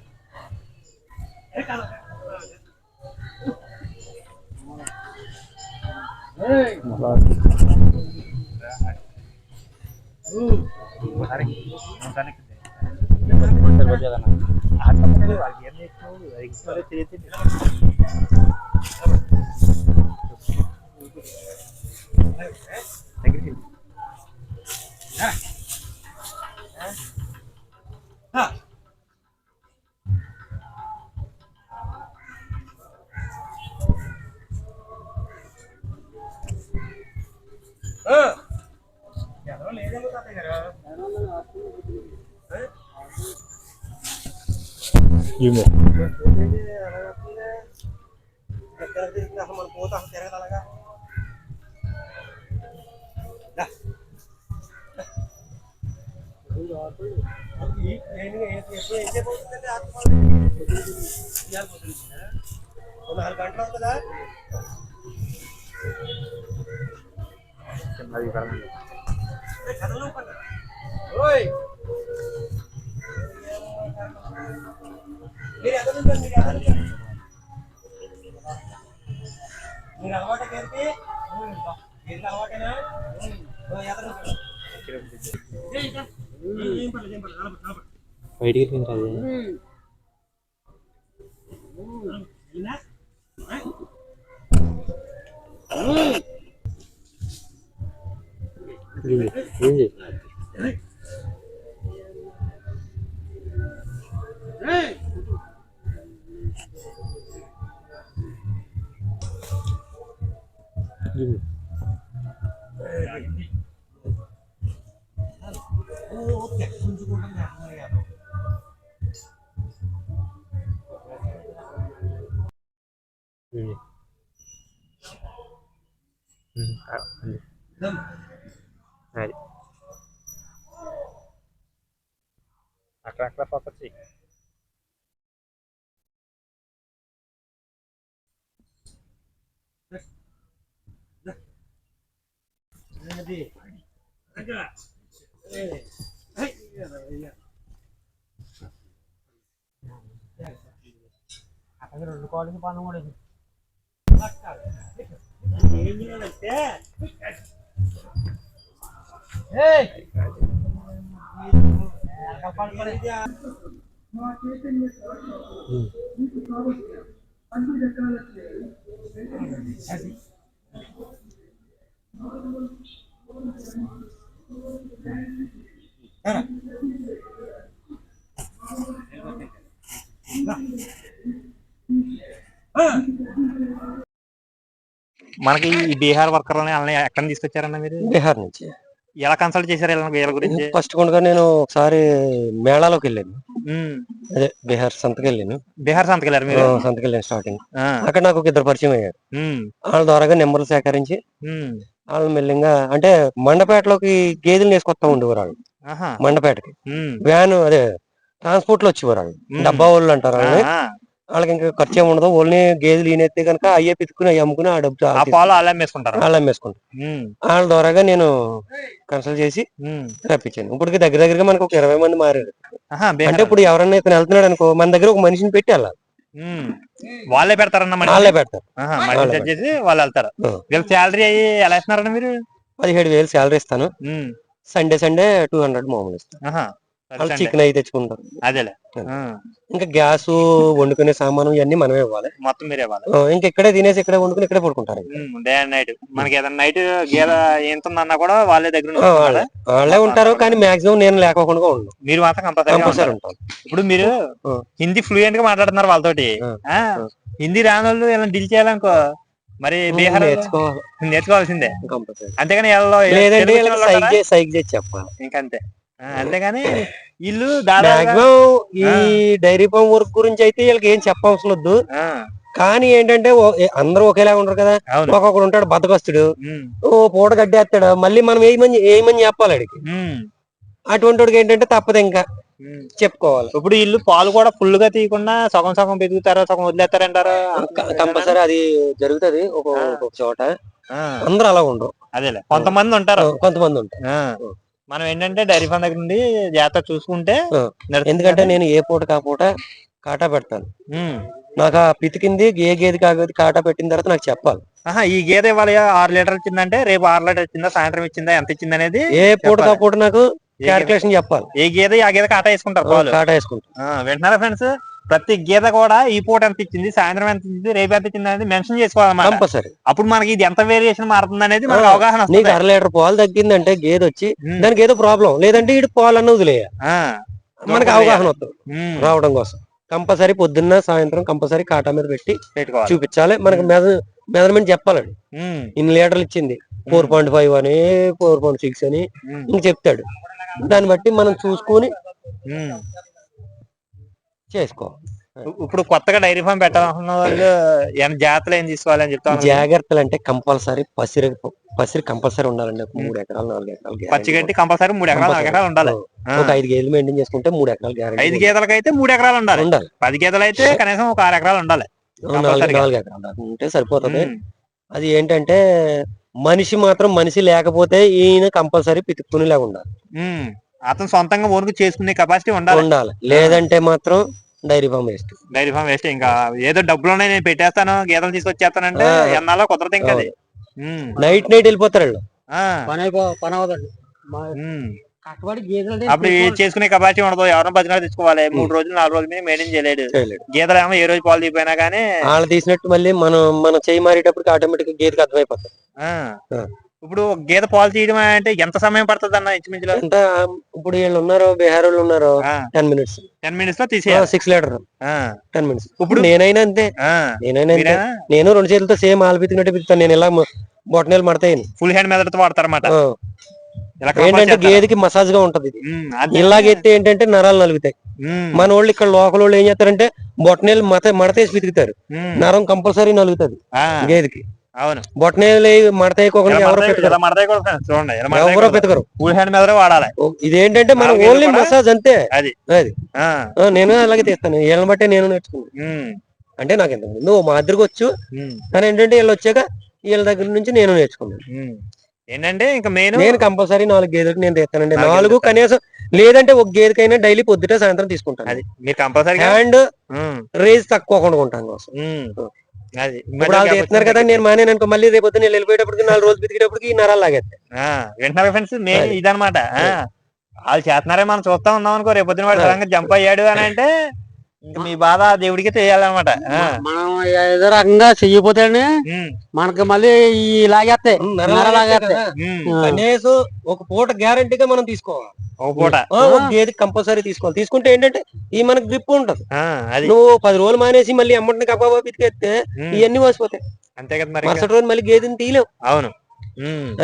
బయటికి అక్కడ ఫోకస్ చేయి. అక్కడ 2 కాళ్ళకి పన్ను కూడా ఏం చేయాలంటే మనకి ఈ బీహార్ వర్కర్లని ఎక్కడ తీసుకొచ్చారన్న మీరు? బీహార్ నుంచి. ఎలా కన్సల్ట్ చేశారు వీళ్ళ గురించి? ఫస్ట్ కూడా నేను ఒకసారి మేళాలోకి వెళ్ళాను. అదే బీహార్ సంతకి వెళ్ళాను. బీహార్ సంతకి వెళ్ళారు మీరు? సంతకి వెళ్ళాను స్టార్టింగ్. అక్కడ నాకు ఒక 2 పరిచయం అయ్యారు. వాళ్ళ ద్వారాగా నెంబర్లు సేకరించి వాళ్ళు మెల్లింగా అంటే మండపేటలోకి గేదెలు వేసుకొస్తా ఉండేవారు వాళ్ళు. మండపేటకి వ్యాన్ అదే ట్రాన్స్పోర్ట్ లో వచ్చేవారు వాళ్ళు. డబ్బా వాళ్ళు అంటారు వాళ్ళని. వాళ్ళకి ఇంకా ఖర్చు ఏమి ఉండదు. ఓన్లీ గేదెలు ఈనెత్తే కనుక అయ్యే పితుకుని అవి అమ్ముకుని ఆ డబ్బు పాలు వాళ్ళు అమ్మేసుకుంటారు. వాళ్ళ ద్వారాగా నేను కన్సల్ట్ చేసి రప్పించాను. ఇప్పటికి దగ్గరగా మనకు ఒక 20 మంది మారారు. అంటే ఇప్పుడు ఎవరన్నా ఇతను వెళ్తున్నాడు అనుకో, మన దగ్గర ఒక మనిషిని పెట్టి వెళ్ళాలి. వాళ్ళే పెడతారన్న వాళ్ళే పెడతారు. వాళ్ళు వెళ్తారు. వీళ్ళకి శాలరీ అయ్యి ఎలా ఇస్తున్నారన్న మీరు? 17,000 శాలరీ ఇస్తాను. సండే 200 మామూలు ఇస్తాను. వాళ్ళు చికెన్ అయి తెచ్చుకుంటారు. అదేలే. ఇంకా గ్యాస్ వండుకునే సామాను ఇవన్నీ మనమే ఇవ్వాలి. మొత్తం మీరే ఇవ్వాలి. ఇంకా ఇక్కడే తినేసి ఇక్కడే వండుకుని ఇక్కడే పడుకుంటారు. డే అండ్ నైట్ మనకి ఏదైనా నైట్ గేద ఎంత ఉందన్నా కూడా వాళ్ళే దగ్గర వాళ్ళే ఉంటారు. కానీ మాక్సిమం నేను లేకోకుండా ఉండను. మీరు మాత్రం కంపల్సరీ ఉంటారు. ఇప్పుడు మీరు హిందీ ఫ్లూయెంట్ గా మాట్లాడుతున్నారు వాళ్ళతోటి. హిందీ రాని వాళ్ళు ఇలా డీల్ చేయాలనుకో మరి బీహార్ నేర్చుకోవాల్సిందే. అంతేగాని సైక్ చేసి చెప్పాలి ఇంకంతే. అంతేగాని వీళ్ళు మాక్సిమం ఈ డైరీ ఫార్మ్ వర్క్ గురించి అయితే వీళ్ళకి ఏం చెప్పవసరం వద్దు. కానీ ఏంటంటే అందరూ ఒకేలా ఉండరు కదా. ఒక్కొక్కడు ఉంటాడు బద్దకొస్తుడు, ఓ పూట గడ్డేస్తాడు. మళ్ళీ మనం ఏమని చెప్పాలి అడిగి. అటువంటి వాడికి ఏంటంటే తప్పదు, ఇంకా చెప్పుకోవాలి. ఇప్పుడు వీళ్ళు పాలు కూడా ఫుల్ గా తీయకుండా సగం సగం పెరుగుతారో సగం వదిలేస్తారంటారు. కంపల్సరీ అది జరుగుతుంది ఒక చోట. అందరూ అలా ఉండరు. అదేలే, కొంతమంది ఉంటారు. మనం ఏంటంటే డైరీ ఫార్మ్ దగ్గర నుండి జాగ్రత్త చూసుకుంటే. ఎందుకంటే నేను ఏ పూట కాపూట కాటా పెడతాను. నాకు ఆ పితికింది ఏ గేదె కాగేది కాటా పెట్టిన తర్వాత నాకు చెప్పాలి. ఈ గేదె ఇవాళ 6 లీటర్లు ఇచ్చిందంటే రేపు 6 లీటర్ ఇచ్చిందా, సాయంత్రం ఇచ్చిందా, ఎంత ఇచ్చింది అనేది ఏ పూట కాపూట నాకు క్యాలిక్యులేషన్ చెప్పాలి. ఏ గేదె ఆ గేదె కాటా వేసుకుంటారు. కాటా వేసుకుంటారు. వింటున్నారా ఫ్రెండ్స్? ప్రతి గేదె కూడా ఈ పూట ఎంత ఇచ్చింది, సాయంత్రం ఎంత ఇచ్చింది, రేపు ఎంత ఇచ్చింది అనేది మెన్షన్ చేసుకోవాలన్నమాట. కంపల్సరీ. అప్పుడు మనకి ఇది ఎంత వేరియేషన్ మారుతుంది అనేది మనకు అవగాహన వస్తుంది. నీకు 1/2 లీటర్ పాలు తగ్గిందంటే గేదె వచ్చి దానికి ఏదో ప్రాబ్లం లేదంటే ఇటు పాలు అన్న వదిలేయ, మనకి అవగాహన వస్తుంది రావడం కోసం. కంపల్సరీ పొద్దున్న సాయంత్రం కంపల్సరీ కాటా మీద పెట్టి చూపించాలి. మనకి మెజర్మెంట్ చెప్పాలండి. ఇన్ని లీటర్లు ఇచ్చింది, 4.5 అని 4.6 అని ఇంక చెప్తాడు. దాన్ని బట్టి మనం చూసుకుని చేసుకోవాలి. ఇప్పుడు కొత్తగా డైరీ ఫామ్ పెట్టాలనుకున్న వాళ్ళు జాగ్రత్తలు ఏం తీసుకోవాలని చెప్తాను. జాగ్రత్తలు అంటే కంపల్సరీ పసిరి కంపల్సరీ ఉండాలండి. 3 ఎకరాలు 4 ఎకరాలు పచ్చిగడ్డి కంపల్సరీ 3 ఎకరాలు 4 ఎకరాలు ఉండాలి. ఒక 5 గేదెలు మెయింటైన్ చేసుకుంటే 3 ఎకరాలు గ్యారెంటీ. 5 గేదెలకు అయితే 3 ఎకరాలు ఉండాలి. 10 గేదెలు అయితే కనీసం ఒక 6 ఎకరాలు ఉండాలి. 4 ఎకరాలు ఉంటే సరిపోతుంది. అది ఏంటంటే మనిషి లేకపోతే ఈయన కంపల్సరీ పితుక్కునేలాగా ఉండాలి. అతను సొంతంగా ఓన్కు చేసుకునే కెపాసిటీ ఉండాలి. లేదంటే మాత్రం డైరీ ఫామ్ వేస్ట్. ఇంకా ఏదో డబ్బులు నేను పెట్టేస్తాను గేదెలు తీసుకొచ్చేస్తానంటే ఎన్నాలో కుదరదు. ఇంకా నైట్ వెళ్ళిపోతారు. అప్పుడు చేసుకునే కెపాసిటీ ఉండదు. ఎవరైనా 10 నెలలు తెచ్చుకోవాలి. 3 రోజులు 4 రోజుల మీద మెయింటైన్ చేయలేడు. గేదెలు ఏమో ఏ రోజు పాలు తీపోయినా కానీ వాళ్ళు తీసినట్టు మళ్ళీ మనం చేయి మారేటప్పటికి ఆటోమేటిక్ గేదెకి అర్థమైపోతుంది. ఇప్పుడు గేదె పాలు తీయడం అంటే ఎంత సమయం పడుతుంది అన్న ఇంచుమించులో? ఇప్పుడు వీళ్ళు ఉన్నారు, బీహార్ వాళ్ళు ఉన్నారు, 10 minutes లో తీసేయాలి 6 లీటర్ 10 minutes. ఇప్పుడు నేనైనా అంతే. నేను 2 చేతులతో సేమ్ ఆలు పితికినట్టు పితుకుతాను. నేను ఇలా బొట్టనేలు మడతాయి ఫుల్ హ్యాండ్ మెథడ్ వాడతారన్నమాట. ఏంటంటే గేదెకి మసాజ్ గా ఉంటది. ఇలాగైతే ఏంటంటే నరాలు నలుగుతాయి. మన వాళ్ళు ఇక్కడ లోకల్ వాళ్ళు ఏం చేస్తారంటే బొట్టనేలు మడతేసి పితుకుతారు. నరం కంపల్సరీ నలుగుతుంది గేదెకి. అవును, బొట్టనేలు మడతాయికోకుండా ఎవరో పెట్టుకోరు. ఫుల్ హ్యాండ్ మెథడ్ వాడాలి. ఇదేంటంటే మనం ఓన్లీ మసాజ్ అంతే. అది నేను అలాగే తీస్తాను. వీళ్ళని బట్టే నేను నేర్చుకున్నాను. అంటే నాకు ఇంతకు ముందు మా దగ్గరకు వచ్చు, కానీ ఏంటంటే వీళ్ళు వచ్చాక వీళ్ళ దగ్గర నుంచి నేను నేర్చుకున్నాను. ఏంటంటే ఇంకా నేను కంపల్సరీ 4 గేదెలకు నేను తెస్తానండి. 4 కనీసం లేదంటే ఒక గేదెకైనా డైలీ పొద్దుటే సాయంత్రం తీసుకుంటాను. అది మీరు కంపల్సరీ హ్యాండ్ రేజ్ తక్కువకుండా ఉంటాను కోసం. ఇప్పుడు వాళ్ళు చేస్తున్నారు కదా, నేను మానేను అనుకో, మళ్ళీ రేపు పొద్దున్న వెళ్ళిపోయేటప్పటికి 4 రోజులు పితికేటప్పటికి నరాలు లాగేస్తాయి. వింటున్నారు ఫ్రెండ్స్, ఇదనమాట. వాళ్ళు చేస్తున్నారే మనం చూస్తా ఉన్నాం అనుకో, రేపు పొద్దున వాడు జంప్ అయ్యాడు అని అంటే ఇంకా మీ బాధ దేవుడికి తెలియాలన్నమాట. మనం ఏదో రకంగా చెయ్యపోతేనే మనకి మళ్ళీ లాగేస్తాయి. కనీసం ఒక పూట గ్యారంటీగా మనం తీసుకోవాలి. ఒక పూట గేదె కంపల్సరీ తీసుకోవాలి. తీసుకుంటే ఏంటంటే ఈ మనకు గ్రిప్ ఉంటది. నువ్వు 10 రోజులు మానేసి మళ్ళీ అమ్మటిని కబాబా పితికేస్తే ఇవన్నీ వాసిపోతాయి. అంతే కదా మరి. మరుసటి రోజు మళ్ళీ గేదెని తీయలేవు. అవును.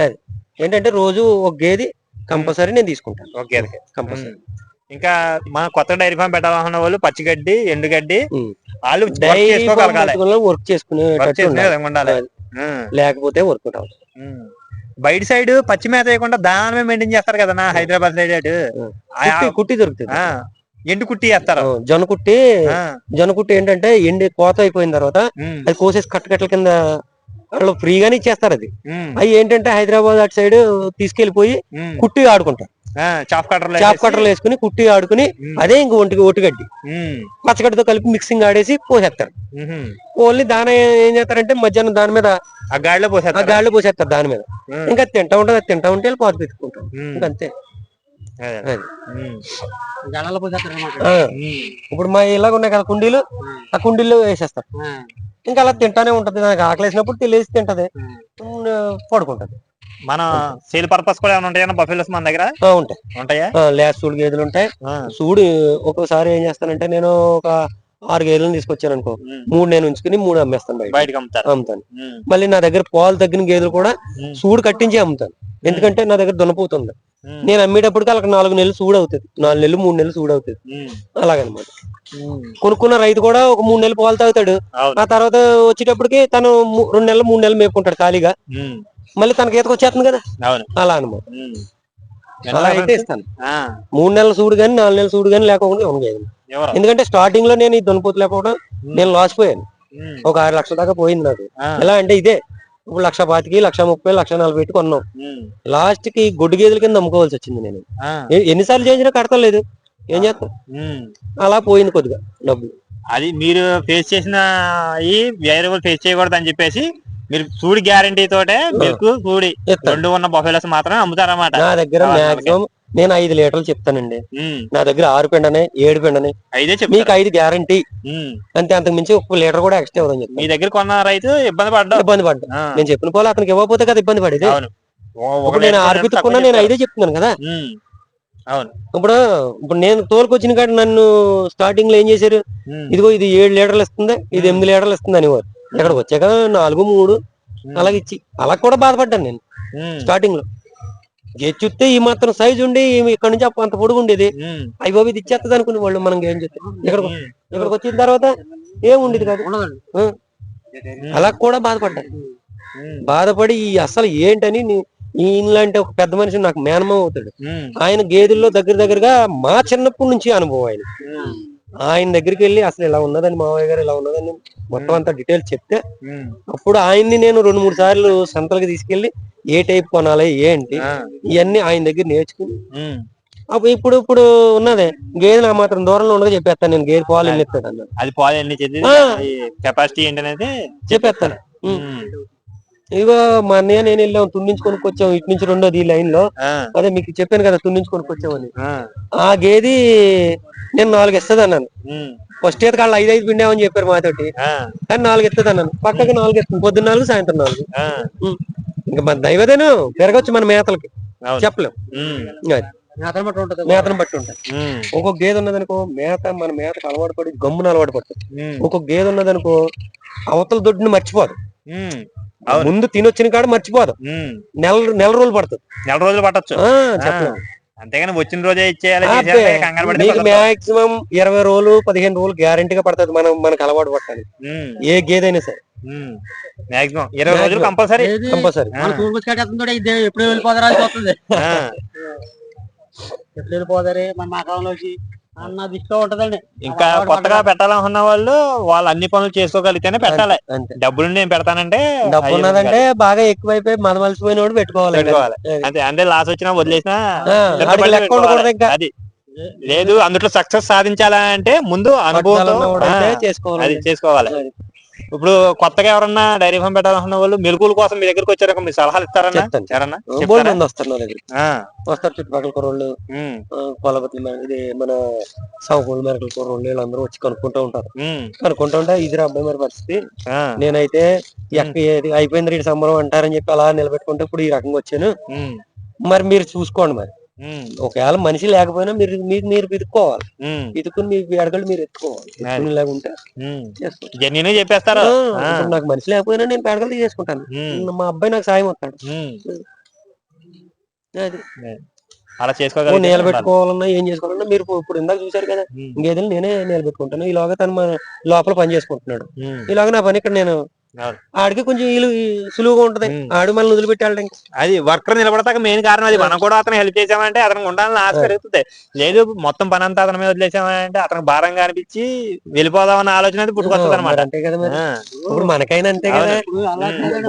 అది ఏంటంటే రోజు ఒక గేదె కంపల్సరీ నేను తీసుకుంటాను. ఒక గేదెకి కంపల్సరీ. ఇంకా మన కొత్త డైరీ ఫామ్ పెట్టాలన్న వాళ్ళు పచ్చిగడ్డి, ఎండుగడ్డి వాళ్ళు వర్క్ చేసుకునే ఉండాలి. లేకపోతే వర్కౌట్ అవుతుంది. బయట సైడ్ పచ్చి మేత వేయకుండా దాని మెయింటైన్ చేస్తారు కదా హైదరాబాద్ సైడ్. కుట్టి దొరుకుతుంది. ఎండు కుట్టి వేస్తారు. జొన్న కుట్టి ఏంటంటే ఎండి కోత అయిపోయిన తర్వాత అది కోసేసి కట్టకట్టల కింద వాళ్ళు ఫ్రీగానే ఇచ్చేస్తారు. అది అవి ఏంటంటే హైదరాబాద్ అటు సైడ్ తీసుకెళ్లిపోయి కుట్టి ఆడుకుంటారు. చాప్ కట్టర్లు వేసుకుని కుట్టి ఆడుకుని అదే ఇంక ఒటిగడ్డి పచ్చగడ్డతో కలిపి మిక్సింగ్ ఆడేసి పోసేస్తారు. ఓన్లీ దాని ఏం చేస్తారంటే మధ్యాహ్నం దాని మీద ఆ గాడిలో పోసేస్తారు దాని మీద. ఇంకా తింటా ఉంటుంది, అది తింటా ఉంటే పాలు పెట్టుకుంటాం. ఇంకంతే. ఇప్పుడు మా ఇలాగ ఉన్నాయి కదా కుండీలు, ఆ కుండీల్లో వేసేస్తారు. ఇంకా అలా తింటానే ఉంటది. నాకు ఆకలేసినప్పుడు తెలియసి తింటది, పడుకుంటది. మన సేల్ పర్పస్ కూడా ఏమైనా ఉంటాయా బఫెలోస్ మన దగ్గర? ఉంటాయా? లేస్ సూడు గేదెలు ఉంటాయి. సూడు ఒక్కోసారి ఏం చేస్తానంటే నేను ఒక 6 గేదెలను తీసుకొచ్చాను అనుకో, 3 నేను ఉంచుకుని 3 అమ్మేస్తాను, బయటకి అమ్ముతాను. మళ్ళీ నా దగ్గర పాలు తగ్గిన గేదెలు కూడా సూడు కట్టించి అమ్ముతాను. ఎందుకంటే నా దగ్గర దున్నపోతుంది. నేను అమ్మేటప్పటికి వాళ్ళకి 4 నెలలు సూడు అవుతుంది, 4 నెలలు 3 నెలలు సూడు అవుతుంది. అలాగనమాట. కొనుక్కున్న రైతు కూడా ఒక 3 నెలలు పాలు తాగుతాడు. ఆ తర్వాత వచ్చేటప్పటికి తను 2 నెలలు 3 నెలలు మేపుకుంటాడు ఖాళీగా. మళ్ళీ తనకి ఈతకు వచ్చేస్తుంది కదా, అలా అనమాట. అలా అయితే ఇస్తాను. 3 నెలల సూడు గాని 4 నెలల సూడు గాని లేకుండా ఉండేది. ఎందుకంటే స్టార్టింగ్ లో నేను ఈ దున్నపోతు లేకపోవడం నేను లాస్ పోయాను. ఒక 6 లక్షల దాకా పోయింది నాకు. ఎలా అంటే ఇదే ఇప్పుడు 1,25,000, 1,30,000, 1,40,000 పెట్టి కొన్నాం. లాస్ట్ కి గొడ్డు గేదెల కింద అమ్ముకోవాల్సి వచ్చింది. నేను ఎన్నిసార్లు చేసినా కడతలేదు, ఏం చేస్తాం. అలా పోయింది కొద్దిగా డబ్బులు. అది మీరు ఫేస్ చేసిన వేరే వాళ్ళు ఫేస్ చేయకూడదు అని చెప్పేసి మీరు సూడి గ్యారంటీ తోటే మీకు సూడి 2 ఉన్న బఫెలోస్ మాత్రమే అమ్ముతారన్నమాట. నా దగ్గర మాక్సిమం నేను 5 లీటర్లు చెప్తానండి. నా దగ్గర 6 పెండనే 7 పెండనే మీకు 5 గ్యారంటీ అంతే. అంతకు మించి 1 లీటర్ కూడా ఎక్స్ట్రా ఇవ్వదని చెప్పి మీ దగ్గర కొన్న రైతు ఇబ్బంది పడ్డా నేను చెప్పిన పోలే అతనికి ఇవ్వకపోతే కదా ఇబ్బంది పడేది. ఇప్పుడు నేను 6 పితుక్కున్నా నేను 5 చెప్తున్నాను కదా. ఇప్పుడు నేను తోలుకొచ్చిన కాడ నన్ను స్టార్టింగ్ లో ఏం చేశారు, ఇదిగో ఇది 7 లీటర్లు ఇస్తుంది, ఇది 8 లీటర్లు ఇస్తుంది అనేవారు. ఇక్కడికి వచ్చాక 4, 3 అలాగే ఇచ్చి అలా కూడా బాధపడ్డాను నేను స్టార్టింగ్ లో. గేజ్ చూస్తే ఈ మాత్రం సైజు ఉండి ఇక్కడ నుంచి అంత పొడుగు ఉండేది, అవి బాబు ఇది ఇచ్చేస్తుంది అనుకునే వాళ్ళు. మనం ఏం చేస్తాం, ఇక్కడికి వచ్చిన తర్వాత ఏం ఉండేది కాదు. అలా కూడా బాధపడి అసలు ఏంటని ఈయనలాంటి ఒక పెద్ద మనిషి నాకు మేనమామ అవుతాడు. ఆయన గేదెల్లో దగ్గరగా మా చిన్నప్పటి నుంచి అనుభవం ఆయన దగ్గరికి వెళ్ళి అసలు ఇలా ఉన్నదని మావయ్య గారు ఇలా ఉన్నదని మొత్తం అంతా డీటెయిల్స్ చెప్తే అప్పుడు ఆయన్ని నేను 2-3 సార్లు సంతలకు తీసుకెళ్లి ఏ టైప్ కొనాలి ఏంటి ఇవన్నీ ఆయన దగ్గర నేర్చుకుని అప్పుడు ఇప్పుడు ఉన్నదే గేదె నా మాత్రం దూరంలో ఉండగా చెప్పేస్తాను. నేను గేదె పాలు ఎన్ని ఇస్తాడు అన్నాడు, అది పాలు ఎన్ని కెపాసిటీ ఏంటనేది చెప్పేస్తాను. ఇదిగో మా అన్నయ్య నేను వెళ్ళాం తున్నించి కొనుక్కొచ్చాం ఇటు నుంచి 2వ లైన్ లో. అదే మీకు చెప్పాను కదా తున్నించి కొనుక్కొచ్చామని. ఆ గేది నేను 4 ఇస్తుంది అన్నాను. ఫస్ట్ ఈత కాళ్ళు 5 పిండామని చెప్పారు మాతోటి, కానీ 4 ఇస్తుంది అన్నాను. పక్కకి 4 ఇస్తుంది, పొద్దున్న 4 సాయంత్రం 4. ఇంకా మన దైవదేను పెరగచ్చు మన మేతలకి చెప్పలేం. మేతను బట్టి ఉంటాయి. ఒక్కొక్క గేదె ఉన్నదనుకో మన మేతకు అలవాటు పడి గమ్మున అలవాటు పడుతుంది. ఒక్కొక్క గేదె ఉన్నదనుకో అవతల దొడ్డుని మర్చిపోదు, ముందు తినొచ్చిన కాడ మర్చిపోదు. నెల రోజులు పడుతుంది. నెల రోజులు పట్టచ్చు చెప్పలేం. అంతేగాని వచ్చిన రోజే ఇచ్చేయాలి. మాక్సిమం 20 రోజులు 15 రోజులు గ్యారంటీగా పడుతుంది మనకు అలవాటు పట్టాలి ఏ గేదైనా సరే. మాక్సిమం 20 రోజులు కంపల్సరీ. ఎప్పుడు వెళ్ళిపోతారా చూస్తుంది, ఎప్పుడు వెళ్ళిపోతారే మన మాకంలోకి అన్న దిష్టం ఉంటదండి. ఇంకా కొత్తగా పెట్టాలనుకున్న వాళ్ళు అన్ని పనులు చేసుకోగలిగితేనే పెట్టాలి. డబ్బులు నేను పెడతానంటే డబ్బు ఉన్నదంటే బాగా ఎక్కువైపోయి మలసిపోయినోడు పెట్టుకోవాలి. అంటే లాస్ వచ్చినా వదిలేసినా అది లేదు. అందులో సక్సెస్ సాధించాలంటే ముందు అనుభవంతో అది చేసుకోవాలి. ఇప్పుడు కొత్తగా ఎవరన్నా డైరీ ఫామ్ పెట్టాలనుకున్న వాళ్ళు మెలకుల కోసం మీ దగ్గరకు వచ్చారో మీరు సలహాలు ఇస్తారన్నా? వస్తారు చుట్టుపక్కల కుర్రోళ్ళు, కొలబతులు, ఇది మన సౌకూలు మెరకల కుర్రోళ్ళు వీళ్ళందరూ వచ్చి కనుక్కుంటూ ఉంటారు. కనుక్కుంటూ ఉంటే ఇదిరా అబ్బాయి మరి పరిస్థితి, నేనైతే అయిపోయింది రీడి సంబరం అంటారని చెప్పి అలా నిలబెట్టుకుంటే ఇప్పుడు ఈ రకంగా వచ్చాను, మరి మీరు చూసుకోండి. మరి ఒకవేళ మనిషి లేకపోయినా మీరు పితుక్కోవాలి, పితుక్కుని మీ అడగలు మీరు ఎత్తుకోవాలి. లేకుంటే చెప్పేస్తారు. నాకు మనిషి లేకపోయినా నేను పేడగలు చేసుకుంటాను, మా అబ్బాయి నాకు సాయం వస్తాడు. అలా చేసుకోవాలి. నిలబెట్టుకోవాలన్నా ఏం చేసుకోవాలన్నా మీరు ఇప్పుడు ఇందాక చూసారు కదా గేదెలు నేనే నిలబెట్టుకుంటాను. ఈలోగా తను లోపల పని చేసుకుంటున్నాడు, ఈలోగా నా పని ఇక్కడ నేను ఆడికి కొంచెం సులువుగా ఉంటది. ఆడు మనల్ని వదిలిపెట్టి వెళ్ళడానికి. అది వర్కర్ నిలబడతాక మెయిన్ కారణం అది. మనం కూడా అతను హెల్ప్ చేసామంటే అతనికి ఉండాలని ఆశ పెరుగుతుంది. లేదు మొత్తం పని అంతా అతని మీద వదిలేసామంటే అతనికి భారంగా అనిపించి వెళ్ళిపోదామన్న ఆలోచన అయితే పుట్టుకొస్తుంది అనమాట. అంతే కదా మరి. ఇప్పుడు మనకైనా అంతే కదా.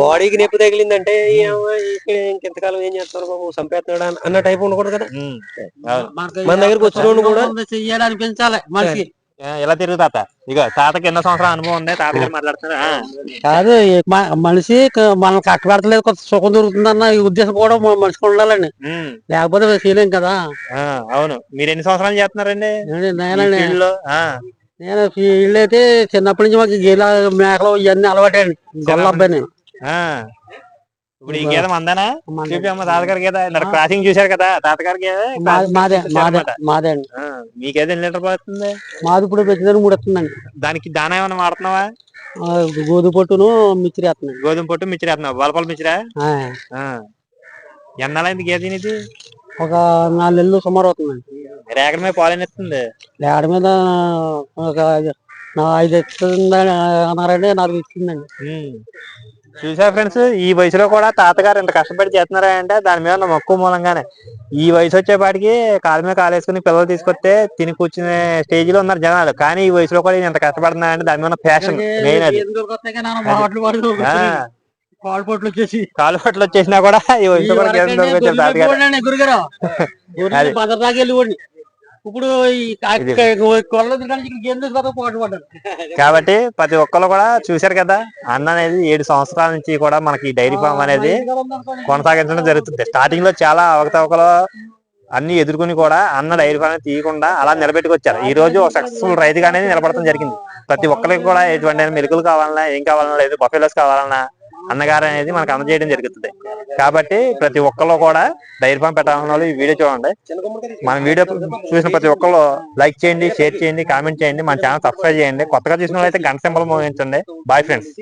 బాడీకి నొప్పి తగిలిందంటే ఇక్కడ ఇంకెంతకాలం ఏం చేస్తారు బాబు చంపేస్తున్నాడు అన్న టైప్ ఉండకూడదు కదా. మన దగ్గరకు వచ్చిన కూడా చెయ్యాలి అనిపించాలి మనిషికి. ఎలా తిరుగుతా ఇక తాతకి ఎన్నో సంవత్సరాల అనుభవం ఉంది. తాతగారు మాట్లాడుతున్నారు. కాదు మనిషి మనల్ని కట్టబెడతలేదు, కొంత సుఖం దొరుకుతుందన్న ఈ ఉద్దేశం కూడా మనిషికి ఉండాలండి. లేకపోతే చేయలేం కదా. అవును. మీరు ఎన్ని సంవత్సరాలు చేస్తున్నారండి? నేను ఫీల్డ్ అయితే చిన్నప్పటి నుంచి మాకు గీల మేకలు ఇవన్నీ అలవాటండి. గొల్ల అబ్బాయి నేను. ఇప్పుడు ఈ గీత మందేనా? చూపి తాతగారి గీత క్రాసింగ్ చూశారు కదా. తాతగారి గీత మాదే అండి. మీకేదో ఎన్ని లీటర్ పోతుంది? మాది ఇప్పుడు పెద్దదని 3 వస్తుందండి. దానికి దానా ఏమైనా వాడుతున్నావా? గోధుమ పొట్టును మిచ్చిరి వేస్తున్నాను. గోధుమ పొట్టు మిచ్చిరి వేస్తున్నావు. బలపాలు మిచ్చిరా? ఎన్నాలైంది గీత ఇది? ఒక 4 నెలలు సుమారు అవుతుందండి. రేగడ మీద పాలు ఎన్ని ఇస్తుంది? రేగడ మీద ఒక 5 ఇస్తుంది అన్నారండి. 4 ఇస్తుందండి. చూసా ఫ్రెండ్స్, ఈ వయసులో కూడా తాతగారు ఇంత కష్టపడి చేస్తున్నారా అంటే దాని మీద ఉన్న మక్కువ మూలంగానే. ఈ వయసు వచ్చేపాటికి కాలు మీద కాలు వేసుకుని పిల్లలు తీసుకొస్తే తిని కూర్చునే స్టేజ్ లో ఉన్నారు జనాలు. కానీ ఈ వయసులో కూడా ఇంత కష్టపడుతున్నారంటే దాని మీద ఉన్న ప్యాషన్ మెయిన్ అది. కాలు పట్లు వచ్చేసినా కూడా ఈ వయసులో కూడా ఇప్పుడు కాబట్టి ప్రతి ఒక్కరు కూడా చూశారు కదా. అన్న అనేది 7 సంవత్సరాల నుంచి కూడా మనకి డైరీ ఫామ్ అనేది కొనసాగించడం జరుగుతుంది. స్టార్టింగ్ లో చాలా అవకతవకలు అన్ని ఎదుర్కొని కూడా అన్న డైరీ ఫామ్ తీయకుండా అలా నిలబెట్టుకొచ్చారు. ఈ రోజు ఒక సక్సెస్ఫుల్ రైతుగా అనేది నిలబడటం జరిగింది. ప్రతి ఒక్కరికి కూడా ఎటువంటి మెలుకులు కావాలన్నా, ఏం కావాలన్నా, లేదు బఫెలోస్ కావాలన్నా అన్నగారు అనేది మనకు అందజేయడం జరుగుతుంది. కాబట్టి ప్రతి ఒక్కరు కూడా డైరీ ఫామ్ పెట్టాలన్న వాళ్ళు ఈ వీడియో చూడండి. మన వీడియో చూసిన ప్రతి ఒక్కరు లైక్ చేయండి, షేర్ చేయండి, కామెంట్ చేయండి, మన ఛానల్ సబ్స్క్రైబ్ చేయండి. కొత్తగా చూసిన వాళ్ళు అయితే గంట సింబల్ మోగించండి. Bye friends.